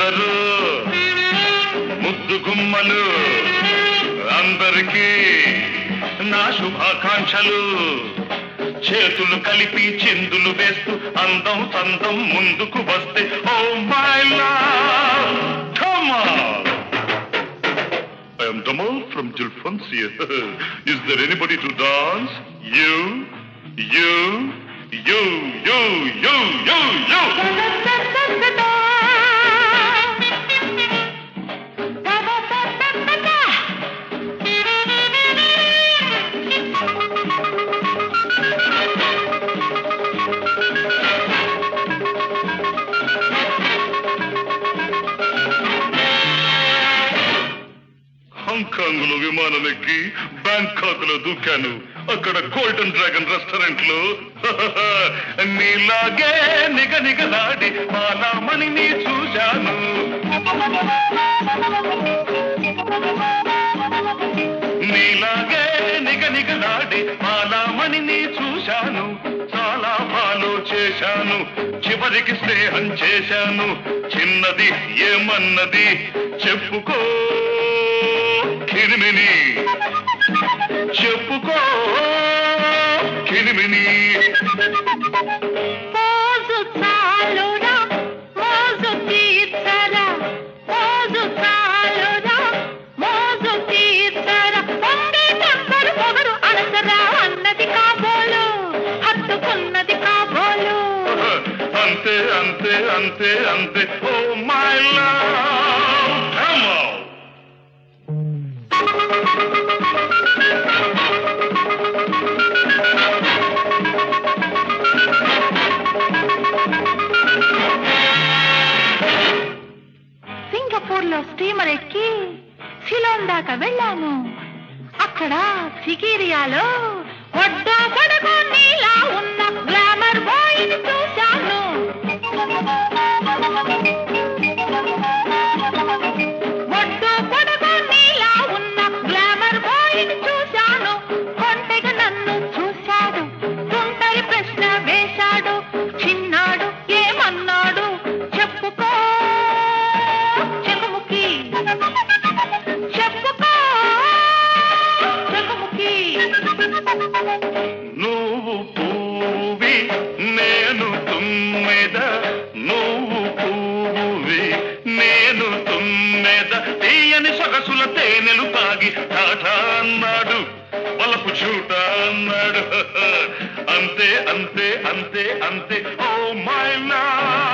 అందరూ ముద్దు గుమ్మలు అందరికీ నా శుభాకాంక్షలు చేతులు కలిపి చిందులు వేస్తూ అందం సందం ముందుకు వస్తే oh my love come on I am Damal from Julfansia. Is there anybody to dance? You. Hong Kong లో విమానం ఎక్కి బ్యాంకాక్ లో దూకాను అక్కడ గోల్డెన్ డ్రాగన్ రెస్టారెంట్ లో నీలాగే నిగనిగలాడి మాలామణిని చూశాను నీలాగే నిగనిగలాడి మాలామణిని చూశాను చాలా ఫాలో చేశాను చివరికి స్నేహం చేశాను చిన్నది ఏమన్నది చెప్పుకో కిరిమిని చెప్పుకో కిరిమిని మోజు చాలురా మోజు తీర్చరా మోజు చాలురా మోజు తీర్చరా పొంగే టెంపరు పొగరు అనసరా అన్నది కాబోలు హత్తుకున్నది కాబోలు అంతే అంతే అంతే అంతే oh my love come on Singapore లో స్టీమర్ ఎక్కి సిలోన్ దాకా వెళ్ళాను అక్కడ సికిరియాలో వడ్డా పడకు నీలా ఉన్న గ్లామర్ బాయ్ ని చూశాను వడ్డా పడకు నీలా ఉన్న గ్లామర్ బాయ్ ని చూశాను కొంటెగా నన్ను చూశాడు గుంటరి ప్రశ్న వేశాడు చిన్నాడు ఏమన్నాడు చెప్పుకో చెకుముకి చెప్పుకో చెకుముకి నువ్వు పువ్వువి నేను తుమ్మెద నువ్వు పువ్వువి నేను తుమ్మెద తీయని సొగసుల తేనెలు తాగి టాటా అన్నాడు వలపు చూట అన్నాడు అంతే అంతే అంతే అంతే ఓ మై లవ్